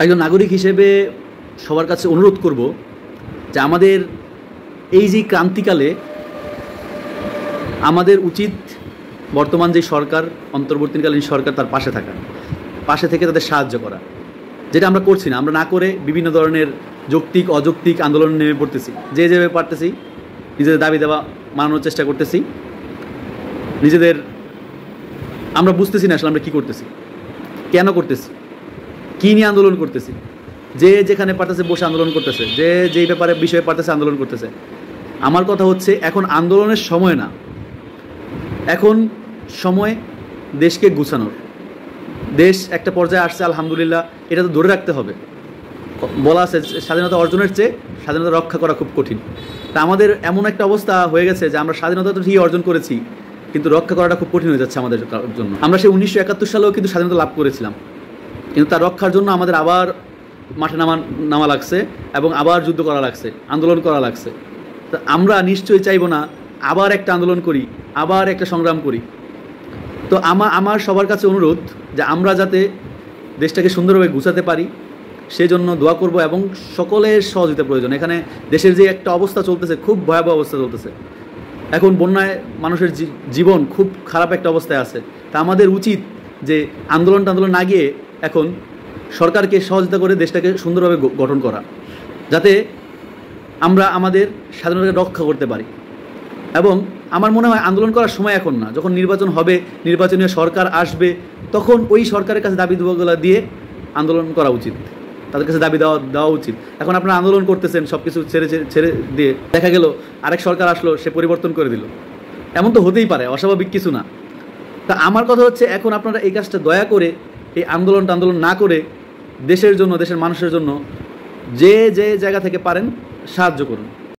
একজন নাগরিক হিসেবে সবার কাছে অনুরোধ করব যে আমাদের এই যে ক্রান্তিকালে আমাদের উচিত বর্তমান যে সরকার, অন্তর্বর্তীকালীন সরকার, তার পাশে থেকে তাদের সাহায্য করা, যেটা আমরা করছি না। আমরা না করে বিভিন্ন ধরনের যৌক্তিক অযৌক্তিক আন্দোলনে নেমে পড়তেছি, যেভাবে পারতেছি নিজেদের দাবি দাবা মানানোর চেষ্টা করতেছি। আমরা বুঝতেছি না আসলে আমরা কী করতেছি, কেন করতেছি, কী নিয়ে আন্দোলন করতেছি। যে যেখানে পারতেছে বসে আন্দোলন করতেছে, যে যেই বিষয়ে পারতেছে আন্দোলন করতেছে। আমার কথা হচ্ছে, এখন আন্দোলনের সময় না, এখন সময় দেশকে গুছানোর। দেশ একটা পর্যায়ে আসছে আলহামদুলিল্লাহ, এটা তো ধরে রাখতে হবে। বলা আছে স্বাধীনতা অর্জনের চেয়ে স্বাধীনতা রক্ষা করা খুব কঠিন। তা আমাদের এমন একটা অবস্থা হয়ে গেছে যে আমরা স্বাধীনতা তো ঠিকই অর্জন করেছি, কিন্তু রক্ষা করাটা খুব কঠিন হয়ে যাচ্ছে আমাদের জন্য। আমরা সেই 1971 সালেও কিন্তু স্বাধীনতা লাভ করেছিলাম, কিন্তু তার রক্ষার জন্য আমাদের আবার মাঠে নামা লাগছে এবং আবার যুদ্ধ করা লাগছে, আন্দোলন করা লাগছে। তা আমরা নিশ্চয়ই চাইব না আবার একটা আন্দোলন করি, আবার একটা সংগ্রাম করি। তো আমার সবার কাছে অনুরোধ যে আমরা যাতে দেশটাকে সুন্দরভাবে গুছাতে পারি, সেই জন্য দোয়া করব এবং সকলের সহযোগিতা প্রয়োজন। এখানে দেশের যে একটা অবস্থা চলতেছে, খুব ভয়াবহ অবস্থা চলতেছে। এখন বন্যায় মানুষের জীবন খুব খারাপ একটা অবস্থায় আছে। তা আমাদের উচিত যে আন্দোলন না গিয়ে এখন সরকারকে সহযোগিতা করে দেশটাকে সুন্দরভাবে গঠন করা, যাতে আমরা আমাদের স্বাধীনতাকে রক্ষা করতে পারি। এবং আমার মনে হয় আন্দোলন করার সময় এখন না, যখন নির্বাচন হবে, নির্বাচনীয় সরকার আসবে, তখন ওই সরকারের কাছে দাবি দেওয়াগুলো দিয়ে আন্দোলন করা উচিত, তাদের কাছে দাবি দেওয়া উচিত। এখন আপনারা আন্দোলন করতেছেন, সব কিছু ছেড়ে দিয়ে দেখা গেল আরেক সরকার আসলো, সে পরিবর্তন করে দিল। এমন তো হতেই পারে, অস্বাভাবিক কিছু না। তা আমার কথা হচ্ছে, এখন আপনারা এই কাজটা দয়া করে, এই আন্দোলন না করে দেশের জন্য, দেশের মানুষের জন্য যে জায়গা থেকে পারেন সাহায্য করুন।